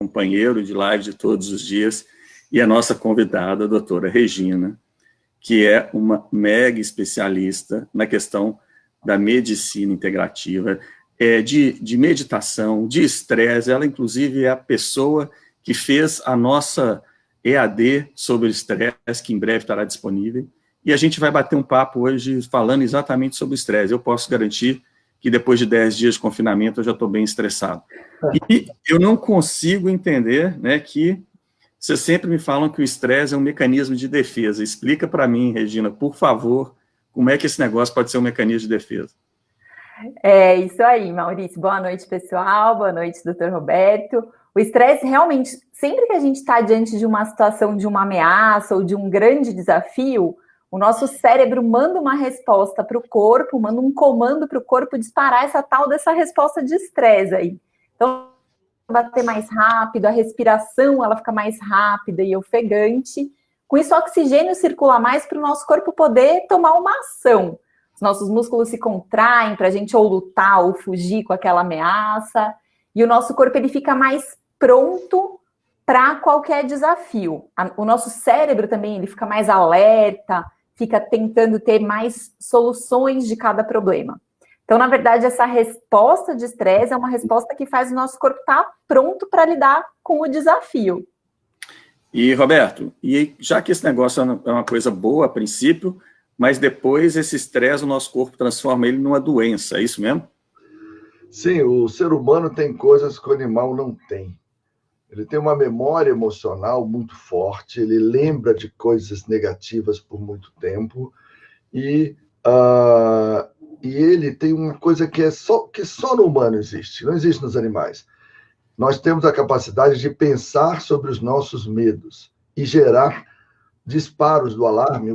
companheiro de live de todos os dias, e a nossa convidada, a doutora Regina, que é uma mega especialista na questão da medicina integrativa, de meditação, de estresse. Ela, inclusive, é a pessoa que fez a nossa EAD sobre estresse, que em breve estará disponível, e a gente vai bater um papo hoje falando exatamente sobre o estresse. Eu posso garantir que depois de 10 dias de confinamento eu já estou bem estressado. E eu não consigo entender, né, que vocês sempre me falam que o estresse é um mecanismo de defesa. Explica para mim, Regina, por favor, como é que esse negócio pode ser um mecanismo de defesa. É isso aí, Maurício. Boa noite, pessoal. Boa noite, doutor Roberto. O estresse, realmente, sempre que a gente está diante de uma situação de uma ameaça ou de um grande desafio, o nosso cérebro manda uma resposta para o corpo, manda um comando para o corpo disparar essa tal dessa resposta de estresse aí. Então, bater mais rápido, a respiração ela fica mais rápida e ofegante. Com isso, o oxigênio circula mais para o nosso corpo poder tomar uma ação. Os nossos músculos se contraem para a gente ou lutar ou fugir com aquela ameaça. E o nosso corpo ele fica mais pronto para qualquer desafio. O nosso cérebro também ele fica mais alerta, fica tentando ter mais soluções de cada problema. Então, na verdade, essa resposta de estresse é uma resposta que faz o nosso corpo estar pronto para lidar com o desafio. E, Roberto, e já que esse negócio é uma coisa boa a princípio, mas depois esse estresse, o nosso corpo transforma ele numa doença, é isso mesmo? Sim, o ser humano tem coisas que o animal não tem. Ele tem uma memória emocional muito forte, ele lembra de coisas negativas por muito tempo, e ele tem uma coisa que só no humano existe, não existe nos animais. Nós temos a capacidade de pensar sobre os nossos medos e gerar disparos do alarme.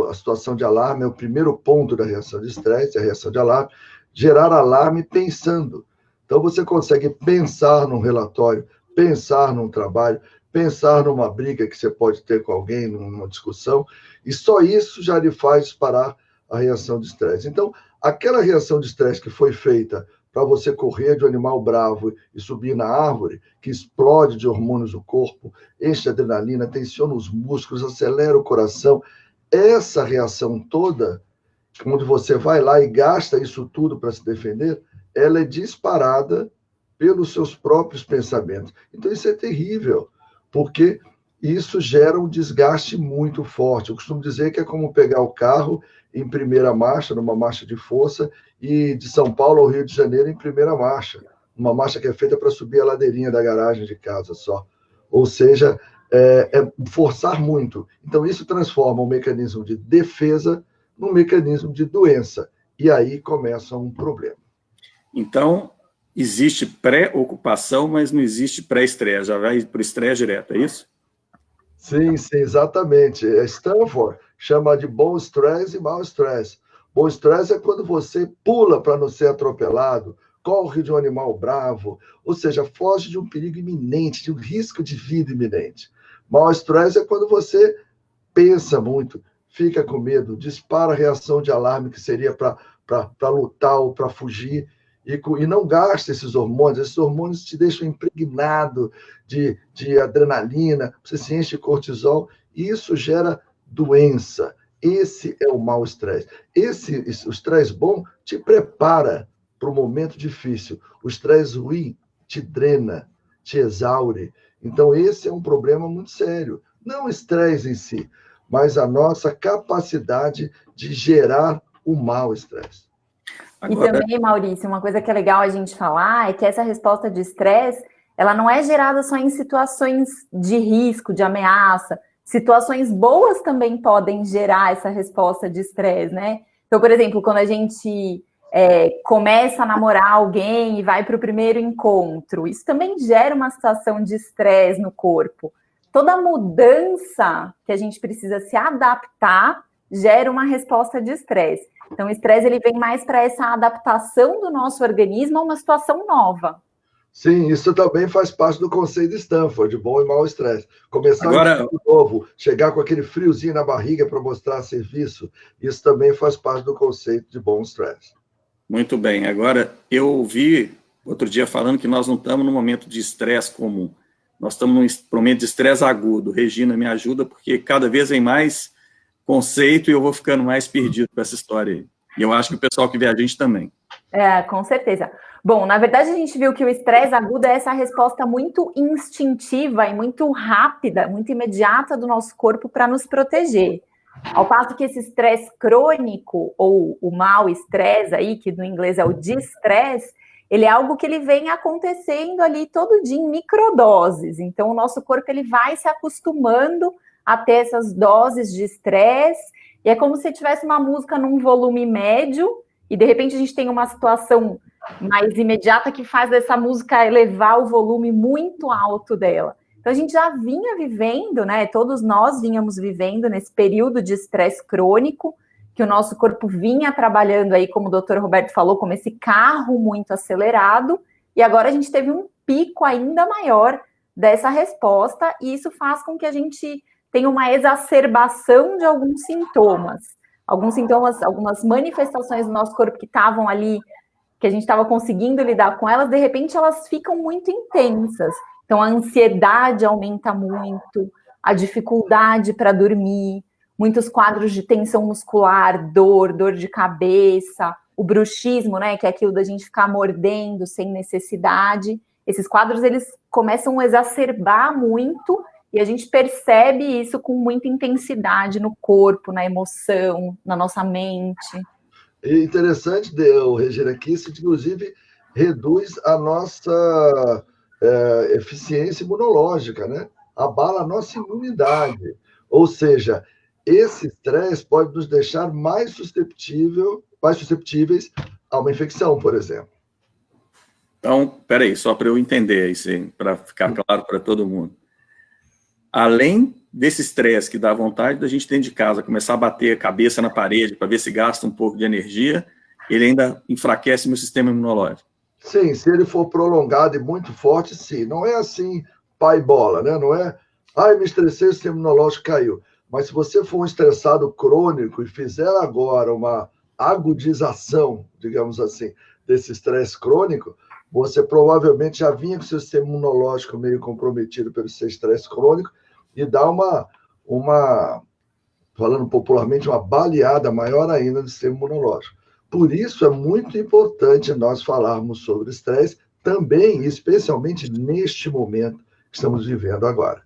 A situação de alarme é o primeiro ponto da reação de estresse, a reação de alarme, gerar alarme pensando. Então, você consegue pensar num relatório, pensar num trabalho, pensar numa briga que você pode ter com alguém, numa discussão, e só isso já lhe faz disparar a reação de estresse. Então, aquela reação de estresse que foi feita para você correr de um animal bravo e subir na árvore, que explode de hormônios o corpo, enche adrenalina, tensiona os músculos, acelera o coração, essa reação toda, onde você vai lá e gasta isso tudo para se defender, ela é disparada pelos seus próprios pensamentos. Então, isso é terrível, porque isso gera um desgaste muito forte. Eu costumo dizer que é como pegar o carro em primeira marcha, numa marcha de força, e de São Paulo ao Rio de Janeiro em primeira marcha. Uma marcha que é feita para subir a ladeirinha da garagem de casa só. Ou seja, é forçar muito. Então, isso transforma um mecanismo de defesa num mecanismo de doença. E aí começa um problema. Então, existe pré-ocupação, mas não existe pré-estresse. Já vai para o estresse direto, é isso? Sim, exatamente. Stanford chama de bom estresse e mau estresse. Bom estresse é quando você pula para não ser atropelado, corre de um animal bravo, ou seja, foge de um perigo iminente, de um risco de vida iminente. Mau estresse é quando você pensa muito, fica com medo, dispara a reação de alarme que seria para lutar ou para fugir, e não gasta esses hormônios te deixam impregnado de adrenalina, você se enche de cortisol, e isso gera doença. Esse é o mau estresse. O estresse bom te prepara para o momento difícil. O estresse ruim te drena, te exaure. Então, esse é um problema muito sério. Não o estresse em si, mas a nossa capacidade de gerar o mau estresse. Agora... E também, Maurício, uma coisa que é legal a gente falar é que essa resposta de estresse, ela não é gerada só em situações de risco, de ameaça. Situações boas também podem gerar essa resposta de estresse, né? Então, por exemplo, quando a gente começa a namorar alguém e vai para o primeiro encontro, isso também gera uma situação de estresse no corpo. Toda mudança que a gente precisa se adaptar gera uma resposta de estresse. Então, o estresse ele vem mais para essa adaptação do nosso organismo a uma situação nova. Sim, isso também faz parte do conceito de Stanford, de bom e mau estresse. Começar de novo, chegar com aquele friozinho na barriga para mostrar serviço, isso também faz parte do conceito de bom estresse. Muito bem. Agora, eu ouvi outro dia falando que nós não estamos num momento de estresse comum. Nós estamos num momento de estresse agudo. Regina, me ajuda, porque cada vez vem mais conceito e eu vou ficando mais perdido com essa história aí. E eu acho que o pessoal que vê a gente também. Com certeza. Bom, na verdade, a gente viu que o estresse agudo é essa resposta muito instintiva e muito rápida, muito imediata do nosso corpo para nos proteger. Ao passo que esse estresse crônico, ou o mau estresse aí, que no inglês é o distress, ele é algo que ele vem acontecendo ali todo dia em microdoses. Então, o nosso corpo ele vai se acostumando a ter essas doses de estresse, e é como se tivesse uma música num volume médio, e de repente a gente tem uma situação mais imediata que faz dessa música elevar o volume muito alto dela. Então a gente já vinha vivendo, né? Todos nós vínhamos vivendo nesse período de estresse crônico, que o nosso corpo vinha trabalhando aí, como o doutor Roberto falou, como esse carro muito acelerado, e agora a gente teve um pico ainda maior dessa resposta, e isso faz com que a gente tenha uma exacerbação de alguns sintomas, algumas manifestações do nosso corpo que estavam ali, que a gente estava conseguindo lidar com elas, de repente elas ficam muito intensas. Então, a ansiedade aumenta muito, a dificuldade para dormir, muitos quadros de tensão muscular, dor de cabeça, o bruxismo, né, que é aquilo da gente ficar mordendo sem necessidade. Esses quadros, eles começam a exacerbar muito e a gente percebe isso com muita intensidade no corpo, na emoção, na nossa mente. É interessante, Regina, que isso, inclusive, reduz a nossa eficiência imunológica, né? Abala a nossa imunidade. Ou seja, esse estresse pode nos deixar mais susceptíveis a uma infecção, por exemplo. Então, peraí, só para eu entender isso, para ficar claro para todo mundo. Além desse estresse que dá vontade da gente dentro de casa começar a bater a cabeça na parede para ver se gasta um pouco de energia, ele ainda enfraquece meu sistema imunológico. Sim, se ele for prolongado e muito forte, sim. Não é assim, pai bola, né? Não é, me estressei, o sistema imunológico caiu. Mas se você for um estressado crônico e fizer agora uma agudização, digamos assim, desse estresse crônico, você provavelmente já vinha com seu sistema imunológico meio comprometido pelo seu estresse crônico e dá falando popularmente, uma baleada maior ainda do sistema imunológico. Por isso é muito importante nós falarmos sobre estresse também, especialmente neste momento que estamos vivendo agora.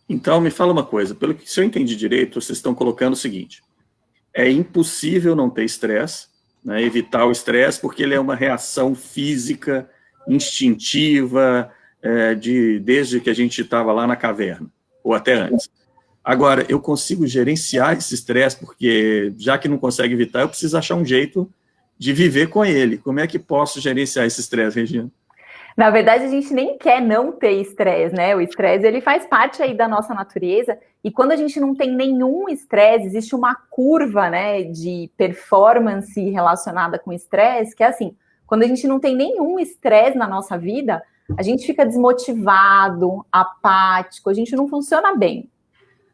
Então, me fala uma coisa, pelo que se eu entendi direito, vocês estão colocando o seguinte, é impossível não ter estresse, né, evitar o estresse, porque ele é uma reação física, instintiva, desde que a gente estava lá na caverna, ou até antes. Agora, eu consigo gerenciar esse estresse, porque já que não consegue evitar, eu preciso achar um jeito de viver com ele. Como é que posso gerenciar esse estresse, Regina? Na verdade, a gente nem quer não ter estresse, né? O estresse, ele faz parte aí da nossa natureza, e quando a gente não tem nenhum estresse, existe uma curva, né, de performance relacionada com estresse, que é assim, quando a gente não tem nenhum estresse na nossa vida, a gente fica desmotivado, apático, a gente não funciona bem.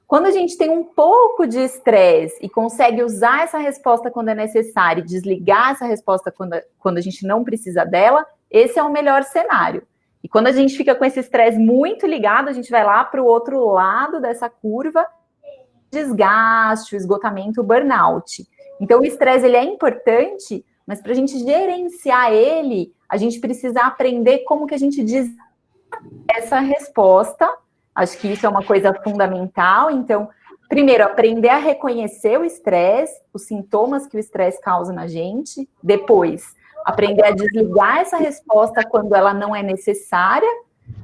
Quando a gente tem um pouco de estresse e consegue usar essa resposta quando é necessário e desligar essa resposta quando a gente não precisa dela, esse é o melhor cenário. E quando a gente fica com esse estresse muito ligado, a gente vai lá para o outro lado dessa curva, desgaste, o esgotamento, o burnout. Então, o estresse ele é importante, mas para a gente gerenciar ele, a gente precisa aprender como que a gente diz essa resposta. Acho que isso é uma coisa fundamental. Então, primeiro, aprender a reconhecer o estresse, os sintomas que o estresse causa na gente. Depois, aprender a desligar essa resposta quando ela não é necessária,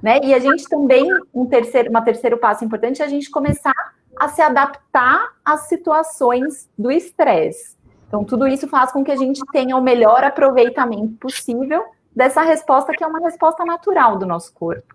né? E a gente também, um terceiro passo importante é a gente começar a se adaptar às situações do estresse. Então, tudo isso faz com que a gente tenha o melhor aproveitamento possível dessa resposta, que é uma resposta natural do nosso corpo.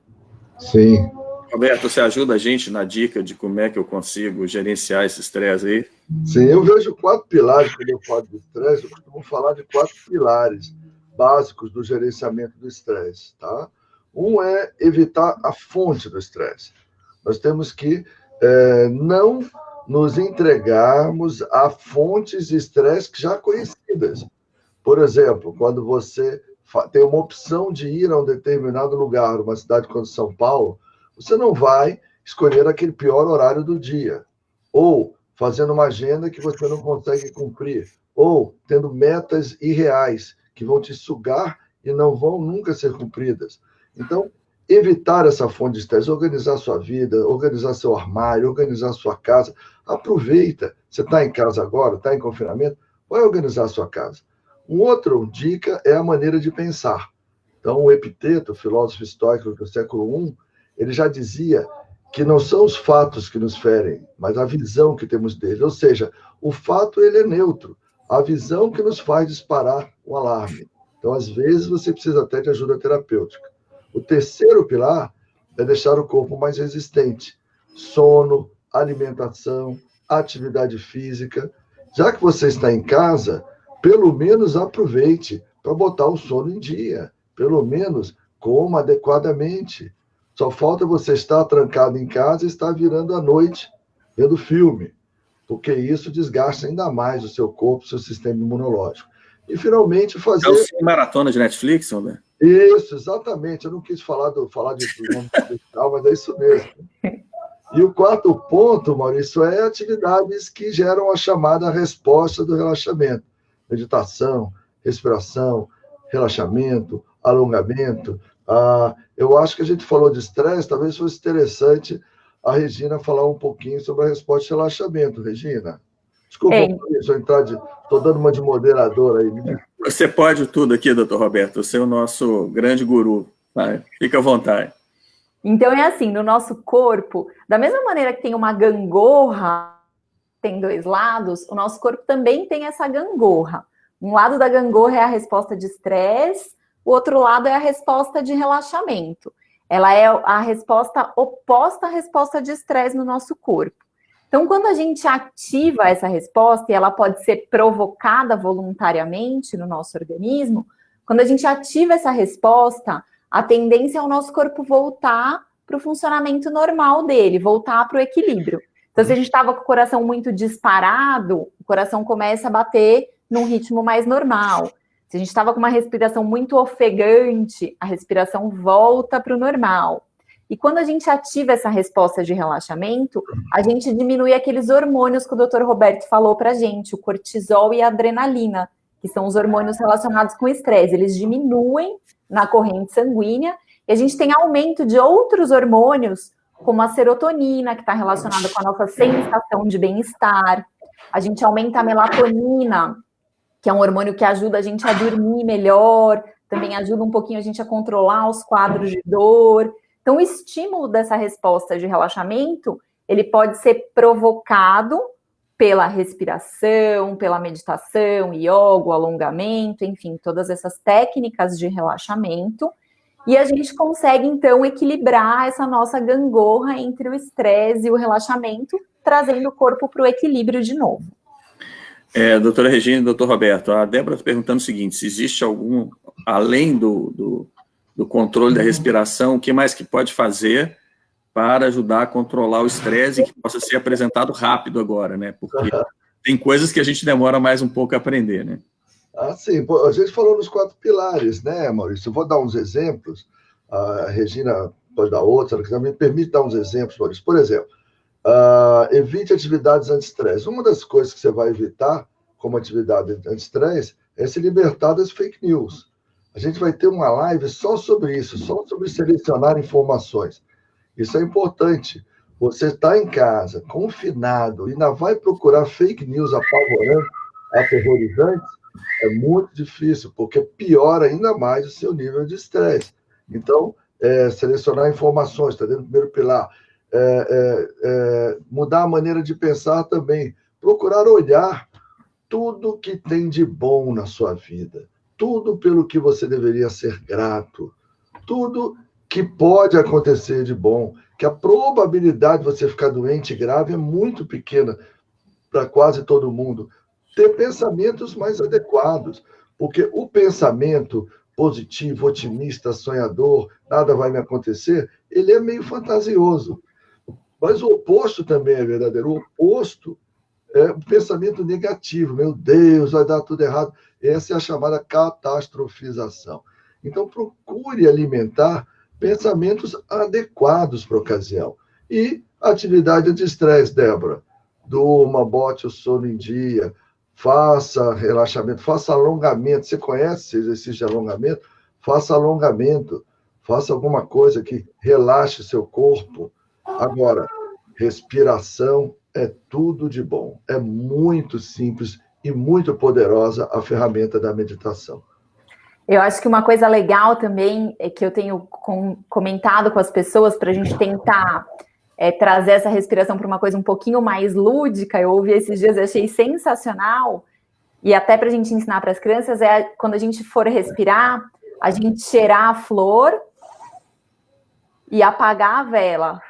Sim. Roberto, você ajuda a gente na dica de como é que eu consigo gerenciar esse estresse aí? Sim, eu vejo 4 pilares, quando eu falo de estresse, eu costumo falar de 4 pilares básicos do gerenciamento do estresse, tá? Um é evitar a fonte do estresse. Nós temos que não nos entregarmos a fontes de estresse já conhecidas. Por exemplo, quando você tem uma opção de ir a um determinado lugar, uma cidade como São Paulo, você não vai escolher aquele pior horário do dia, ou fazendo uma agenda que você não consegue cumprir, ou tendo metas irreais que vão te sugar e não vão nunca ser cumpridas. Então, evitar essa fonte de estresse, organizar sua vida, organizar seu armário, organizar sua casa. Aproveita, você está em casa agora, está em confinamento, vai organizar a sua casa. Uma outra dica é a maneira de pensar. Então, o Epiteto, filósofo estoico do século I, ele já dizia que não são os fatos que nos ferem, mas a visão que temos deles. Ou seja, o fato ele é neutro, a visão que nos faz disparar o alarme. Então, às vezes, você precisa até de ajuda terapêutica. O terceiro pilar é deixar o corpo mais resistente. Sono, alimentação, atividade física. Já que você está em casa, pelo menos aproveite para botar o sono em dia. Pelo menos coma adequadamente. Só falta você estar trancado em casa e estar virando à noite vendo filme, porque isso desgasta ainda mais o seu corpo, o seu sistema imunológico. E, finalmente, fazer... É o maratona de Netflix, Roberto? Isso, exatamente. Eu não quis falar de nome especial, mas é isso mesmo. E o quarto ponto, Maurício, é atividades que geram a chamada resposta do relaxamento. Meditação, respiração, relaxamento, alongamento. Eu acho que a gente falou de estresse, talvez fosse interessante a Regina falar um pouquinho sobre a resposta de relaxamento. Regina, desculpa, estou dando uma de moderadora aí. Você pode tudo aqui, doutor Roberto, você é o nosso grande guru. Vai, fica à vontade. Então é assim, no nosso corpo, da mesma maneira que tem uma gangorra, tem dois lados, o nosso corpo também tem essa gangorra. Um lado da gangorra é a resposta de estresse, o outro lado é a resposta de relaxamento. Ela é a resposta oposta à resposta de estresse no nosso corpo. Então, quando a gente ativa essa resposta, e ela pode ser provocada voluntariamente no nosso organismo, quando a gente ativa essa resposta, a tendência é o nosso corpo voltar para o funcionamento normal dele, voltar para o equilíbrio. Então, se a gente estava com o coração muito disparado, o coração começa a bater num ritmo mais normal. Se a gente estava com uma respiração muito ofegante, a respiração volta para o normal. E quando a gente ativa essa resposta de relaxamento, a gente diminui aqueles hormônios que o Dr. Roberto falou para a gente, o cortisol e a adrenalina, que são os hormônios relacionados com o estresse. Eles diminuem na corrente sanguínea e a gente tem aumento de outros hormônios, como a serotonina, que está relacionada com a nossa sensação de bem-estar. A gente aumenta a melatonina, que é um hormônio que ajuda a gente a dormir melhor, também ajuda um pouquinho a gente a controlar os quadros de dor. Então, o estímulo dessa resposta de relaxamento, ele pode ser provocado pela respiração, pela meditação, yoga, alongamento, enfim, todas essas técnicas de relaxamento. E a gente consegue, então, equilibrar essa nossa gangorra entre o estresse e o relaxamento, trazendo o corpo para o equilíbrio de novo. Doutora Regina e doutor Roberto, a Débora está perguntando o seguinte, se existe algum, além do controle da respiração, o que mais que pode fazer para ajudar a controlar o estresse que possa ser apresentado rápido agora, né? Porque tem coisas que a gente demora mais um pouco a aprender, né? Sim, a gente falou nos 4 pilares, né, Maurício? Eu vou dar uns exemplos, a Regina pode dar outros, ela me permite dar uns exemplos, Maurício. Por exemplo, evite atividades anti-estresse. Uma das coisas que você vai evitar como atividade anti-estresse é se libertar das fake news. A gente vai ter uma live só sobre isso, só sobre selecionar informações. Isso é importante. Você está em casa, confinado, e ainda vai procurar fake news apavorantes, aterrorizantes, é muito difícil, porque piora ainda mais o seu nível de estresse. Então, selecionar informações, está dentro do primeiro pilar. Mudar a maneira de pensar também. Procurar olhar tudo que tem de bom na sua vida. Tudo pelo que você deveria ser grato. Tudo que pode acontecer de bom. Que a probabilidade de você ficar doente e grave é muito pequena para quase todo mundo. Ter pensamentos mais adequados. Porque o pensamento positivo, otimista, sonhador, nada vai me acontecer, ele é meio fantasioso. Mas o oposto também é verdadeiro. O oposto é o pensamento negativo. Meu Deus, vai dar tudo errado. Essa é a chamada catastrofização. Então, procure alimentar pensamentos adequados para a ocasião. E atividade de estresse, Débora. Durma, bote o sono em dia, faça relaxamento, faça alongamento. Você conhece esse exercício de alongamento? Faça alongamento. Faça alguma coisa que relaxe seu corpo. Agora, respiração é tudo de bom. É muito simples e muito poderosa a ferramenta da meditação. Eu acho que uma coisa legal também é que eu tenho comentado com as pessoas para a gente tentar trazer essa respiração para uma coisa um pouquinho mais lúdica. Eu ouvi esses dias, eu achei sensacional. E até para a gente ensinar para as crianças, quando a gente for respirar, a gente cheirar a flor e apagar a vela.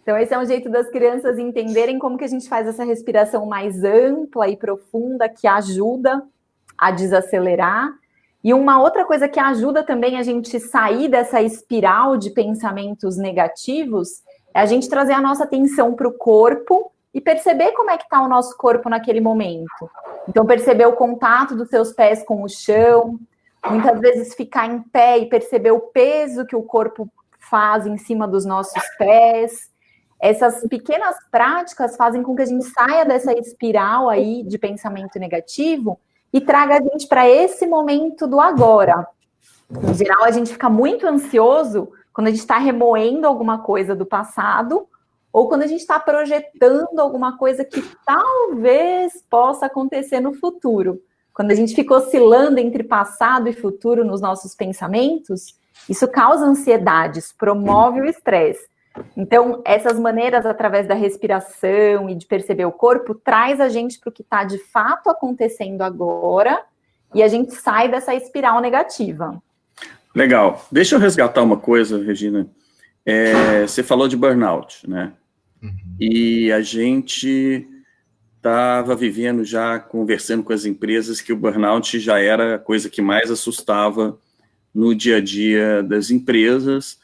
Então, esse é um jeito das crianças entenderem como que a gente faz essa respiração mais ampla e profunda, que ajuda a desacelerar. E uma outra coisa que ajuda também a gente sair dessa espiral de pensamentos negativos é a gente trazer a nossa atenção para o corpo e perceber como é que está o nosso corpo naquele momento. Então, perceber o contato dos seus pés com o chão, muitas vezes ficar em pé e perceber o peso que o corpo faz em cima dos nossos pés. Essas pequenas práticas fazem com que a gente saia dessa espiral aí de pensamento negativo e traga a gente para esse momento do agora. Em geral, a gente fica muito ansioso quando a gente está remoendo alguma coisa do passado ou quando a gente está projetando alguma coisa que talvez possa acontecer no futuro. Quando a gente fica oscilando entre passado e futuro nos nossos pensamentos, isso causa ansiedades, promove o estresse. Então, essas maneiras, através da respiração e de perceber o corpo, traz a gente para o que está de fato acontecendo agora e a gente sai dessa espiral negativa. Legal. Deixa eu resgatar uma coisa, Regina. Você falou de burnout, né? Uhum. E a gente estava vivendo já, conversando com as empresas, que o burnout já era a coisa que mais assustava no dia a dia das empresas,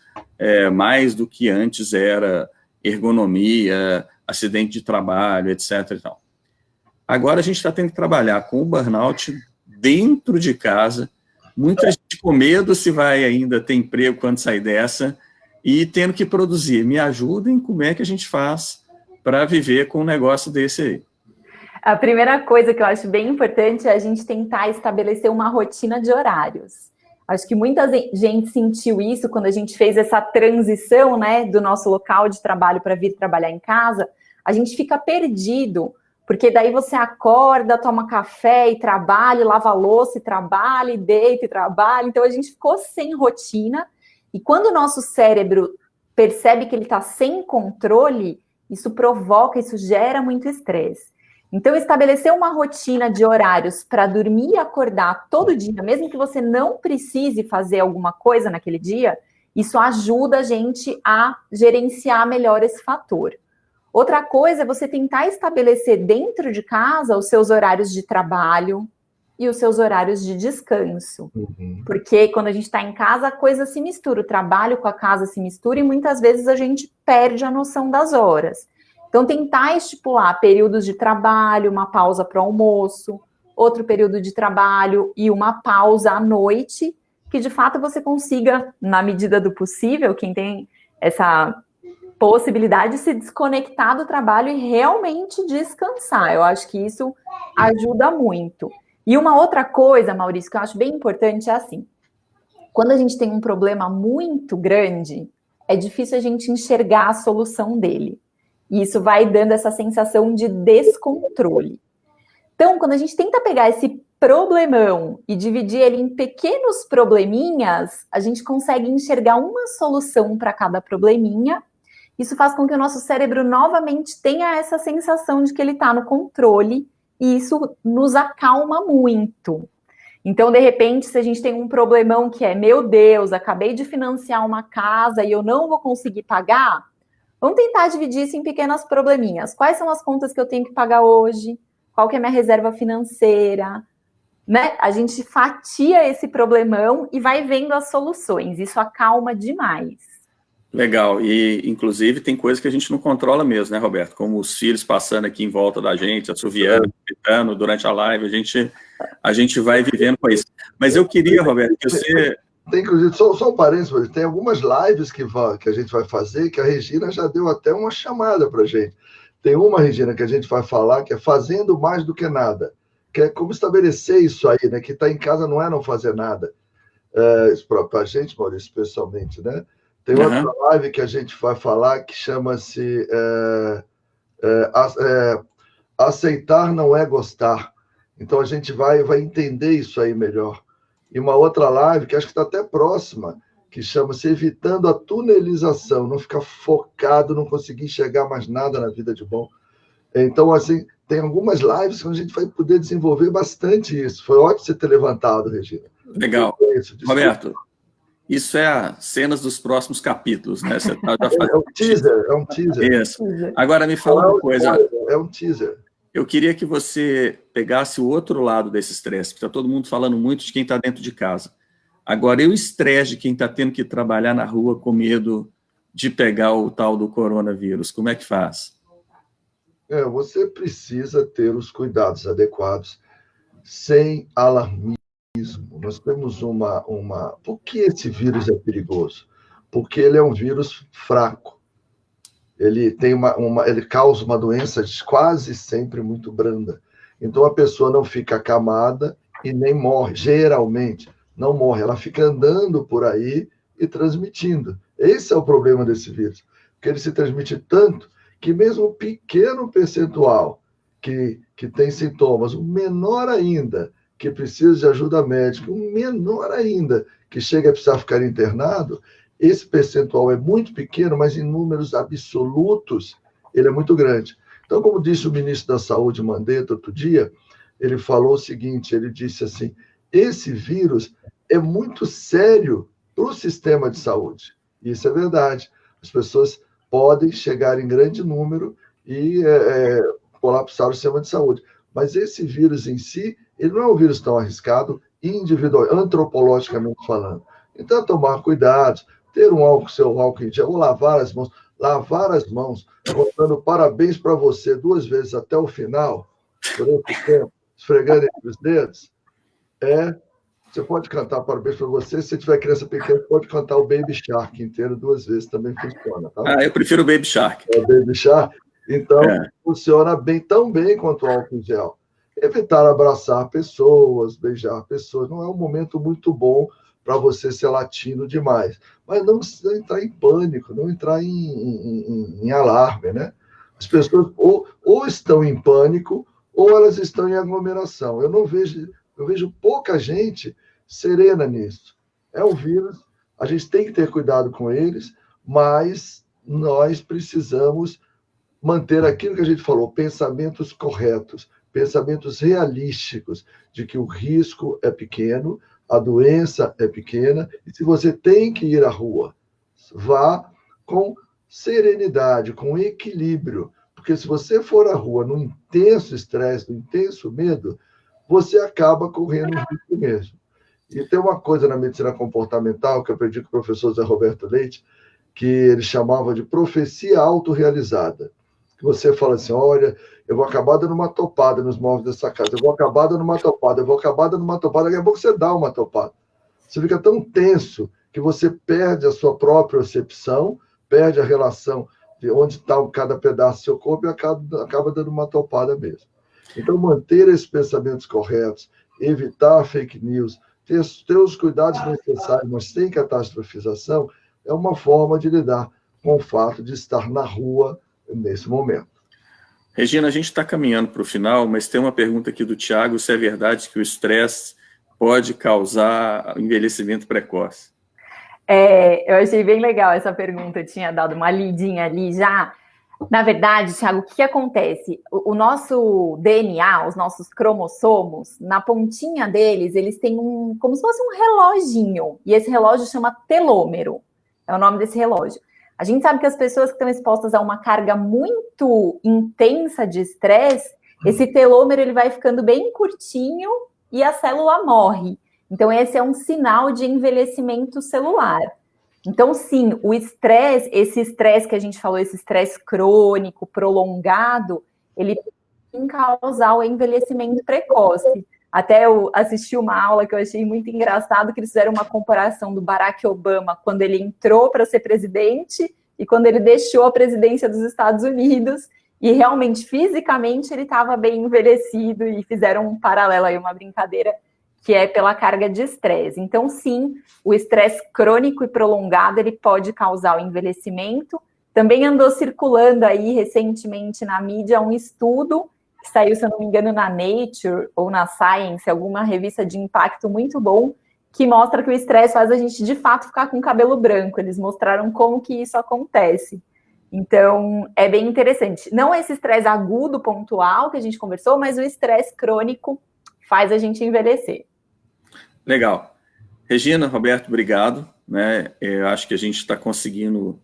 mais do que antes era ergonomia, acidente de trabalho, etc. E tal. Agora a gente está tendo que trabalhar com o burnout dentro de casa, muita gente com medo se vai ainda ter emprego quando sair dessa, e tendo que produzir. Me ajudem, como é que a gente faz para viver com um negócio desse aí? A primeira coisa que eu acho bem importante é a gente tentar estabelecer uma rotina de horários. Acho que muita gente sentiu isso quando a gente fez essa transição, né, do nosso local de trabalho para vir trabalhar em casa. A gente fica perdido, porque daí você acorda, toma café e trabalha, lava a louça e trabalha, e deita e trabalha. Então, a gente ficou sem rotina. E quando o nosso cérebro percebe que ele está sem controle, isso provoca, isso gera muito estresse. Então, estabelecer uma rotina de horários para dormir e acordar todo dia, mesmo que você não precise fazer alguma coisa naquele dia, isso ajuda a gente a gerenciar melhor esse fator. Outra coisa é você tentar estabelecer dentro de casa os seus horários de trabalho e os seus horários de descanso. Uhum. Porque quando a gente está em casa, a coisa se mistura, o trabalho com a casa se mistura e muitas vezes a gente perde a noção das horas. Então, tentar estipular períodos de trabalho, uma pausa para o almoço, outro período de trabalho e uma pausa à noite, que de fato você consiga, na medida do possível, quem tem essa possibilidade de se desconectar do trabalho e realmente descansar. Eu acho que isso ajuda muito. E uma outra coisa, Maurício, que eu acho bem importante é assim, quando a gente tem um problema muito grande, é difícil a gente enxergar a solução dele. E isso vai dando essa sensação de descontrole. Então, quando a gente tenta pegar esse problemão e dividir ele em pequenos probleminhas, a gente consegue enxergar uma solução para cada probleminha. Isso faz com que o nosso cérebro novamente tenha essa sensação de que ele está no controle e isso nos acalma muito. Então, de repente, se a gente tem um problemão que é, meu Deus, acabei de financiar uma casa e eu não vou conseguir pagar, vamos tentar dividir isso em pequenas probleminhas. Quais são as contas que eu tenho que pagar hoje? Qual que é a minha reserva financeira? Né? A gente fatia esse problemão e vai vendo as soluções. Isso acalma demais. Legal, e inclusive tem coisas que a gente não controla mesmo, né, Roberto? Como os filhos passando aqui em volta da gente, assoviando, gritando durante a live, a gente vai vivendo com isso. Mas eu queria, Roberto, que você... Tem, inclusive, só um parênteses, tem algumas lives que a gente vai fazer, que a Regina já deu até uma chamada para a gente. Tem uma, Regina, que a gente vai falar, que é fazendo mais do que nada, que é como estabelecer isso aí, né? Que estar em casa não é não fazer nada. Para a gente, Maurício, especialmente, né? Tem outra live que a gente vai falar que chama-se Aceitar não é gostar. Então, a gente vai entender isso aí melhor. E uma outra live, que acho que está até próxima, que chama-se Evitando a Tunelização, não ficar focado, não conseguir enxergar mais nada na vida de bom. Então, assim, tem algumas lives que a gente vai poder desenvolver bastante isso. Foi ótimo você ter levantado, Regina. Legal. Roberto, isso é as cenas dos próximos capítulos, né? Você tá já fazendo... É um teaser. Isso. Agora, me fala uma coisa. É um teaser. Eu queria que você pegasse o outro lado desse estresse, porque está todo mundo falando muito de quem está dentro de casa. Agora, e o estresse de quem está tendo que trabalhar na rua com medo de pegar o tal do coronavírus? Como é que faz? Você precisa ter os cuidados adequados, sem alarmismo. Nós temos Por que esse vírus é perigoso? Porque ele é um vírus fraco. Ele tem ele causa uma doença quase sempre muito branda. Então, a pessoa não fica acamada e nem morre. Geralmente, não morre. Ela fica andando por aí e transmitindo. Esse é o problema desse vírus. Porque ele se transmite tanto que mesmo um pequeno percentual que tem sintomas, o menor ainda, que precisa de ajuda médica, o menor ainda, que chega a precisar ficar internado, esse percentual é muito pequeno, mas em números absolutos ele é muito grande. Então, como disse o ministro da Saúde, Mandetta, outro dia, ele falou o seguinte, ele disse assim, esse vírus é muito sério para o sistema de saúde. Isso é verdade. As pessoas podem chegar em grande número e colapsar o sistema de saúde. Mas esse vírus em si, ele não é um vírus tão arriscado, antropologicamente falando. Então, tomar cuidado, ter seu álcool em gel, ou lavar as mãos, contando parabéns para você 2 vezes até o final, por esse tempo, esfregando entre os dedos, você pode cantar parabéns para você, se tiver criança pequena, pode cantar o Baby Shark inteiro 2 vezes, também funciona. Tá? Eu prefiro o Baby Shark. Baby Shark, então funciona tão bem quanto o álcool em gel. Evitar abraçar pessoas, beijar pessoas, não é um momento muito bom para você ser latino demais. Mas não entrar em pânico, não entrar em alarme, né? As pessoas ou estão em pânico ou elas estão em aglomeração. Eu vejo pouca gente serena nisso. É um vírus, a gente tem que ter cuidado com eles, mas nós precisamos manter aquilo que a gente falou, pensamentos corretos, pensamentos realísticos de que o risco é pequeno, a doença é pequena, e se você tem que ir à rua, vá com serenidade, com equilíbrio, porque se você for à rua no intenso estresse, no intenso medo, você acaba correndo risco mesmo. E tem uma coisa na medicina comportamental que eu aprendi com o professor Zé Roberto Leite, que ele chamava de profecia autorrealizada. Que você fala assim, olha, eu vou acabar dando uma topada nos móveis dessa casa, eu vou acabar dando uma topada, daqui a pouco você dá uma topada. Você fica tão tenso que você perde a sua própria percepção, perde a relação de onde está cada pedaço do seu corpo e acaba dando uma topada mesmo. Então, manter esses pensamentos corretos, evitar fake news, ter os cuidados necessários, mas sem catastrofização, é uma forma de lidar com o fato de estar na rua nesse momento. Regina, a gente está caminhando para o final, mas tem uma pergunta aqui do Tiago, se é verdade que o estresse pode causar envelhecimento precoce. Eu achei bem legal essa pergunta, eu tinha dado uma lidinha ali já. Na verdade, Thiago, o que acontece? O nosso DNA, os nossos cromossomos, na pontinha deles, eles têm como se fosse um reloginho, e esse relógio chama telômero, é o nome desse relógio. A gente sabe que as pessoas que estão expostas a uma carga muito intensa de estresse, esse telômero ele vai ficando bem curtinho e a célula morre. Então, esse é um sinal de envelhecimento celular. Então, sim, o estresse, esse estresse que a gente falou, esse estresse crônico, prolongado, ele pode causar o envelhecimento precoce. Até eu assisti uma aula que eu achei muito engraçado, que eles fizeram uma comparação do Barack Obama quando ele entrou para ser presidente e quando ele deixou a presidência dos Estados Unidos, e realmente, fisicamente, ele estava bem envelhecido, e fizeram um paralelo aí, uma brincadeira, que é pela carga de estresse. Então, sim, o estresse crônico e prolongado, ele pode causar o envelhecimento. Também andou circulando aí, recentemente, na mídia, um estudo que saiu, se eu não me engano, na Nature ou na Science, alguma revista de impacto muito bom, que mostra que o estresse faz a gente, de fato, ficar com cabelo branco. Eles mostraram como que isso acontece. Então, é bem interessante. Não esse estresse agudo, pontual, que a gente conversou, mas o estresse crônico faz a gente envelhecer. Legal. Regina, Roberto, obrigado. Eu acho que a gente está conseguindo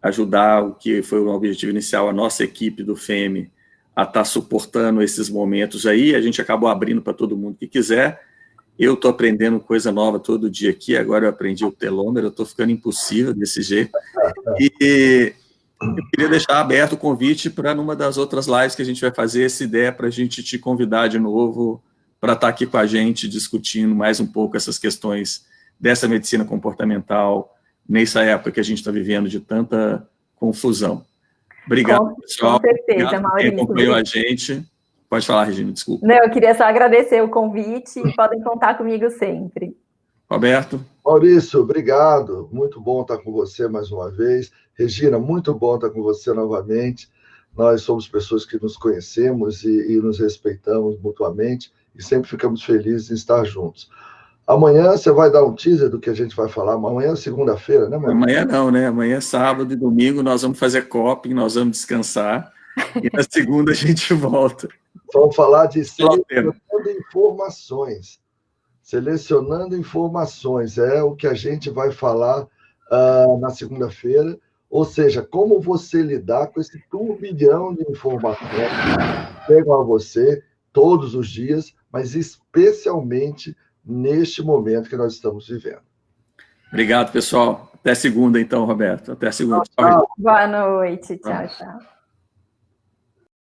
ajudar o que foi o objetivo inicial, a nossa equipe do FEME, a estar suportando esses momentos aí. A gente acabou abrindo para todo mundo que quiser. Eu estou aprendendo coisa nova todo dia aqui. Agora eu aprendi o telômero, eu estou ficando impossível desse jeito. E eu queria deixar aberto o convite para, numa das outras lives que a gente vai fazer, essa ideia para a gente te convidar de novo para estar aqui com a gente, discutindo mais um pouco essas questões dessa medicina comportamental, nessa época que a gente está vivendo de tanta confusão. Obrigado, pessoal. Com certeza, obrigado Maurício. Quem acompanhou a gente. Pode falar, Regina, desculpa. Não, eu queria só agradecer o convite e podem contar comigo sempre. Roberto. Maurício, obrigado. Muito bom estar com você mais uma vez. Regina, muito bom estar com você novamente. Nós somos pessoas que nos conhecemos e nos respeitamos mutuamente e sempre ficamos felizes em estar juntos. Amanhã você vai dar um teaser do que a gente vai falar. Amanhã é segunda-feira, né, Maurício? Amanhã não, né? Amanhã é sábado e domingo, nós vamos fazer coping, nós vamos descansar. E na segunda a gente volta. Vamos falar de selecionando informações. Selecionando informações é o que a gente vai falar na segunda-feira. Ou seja, como você lidar com esse turbilhão de informações que chegam a você todos os dias, mas especialmente neste momento que nós estamos vivendo. Obrigado, pessoal. Até segunda, então, Roberto. Até segunda. Boa noite. Tchau, tchau.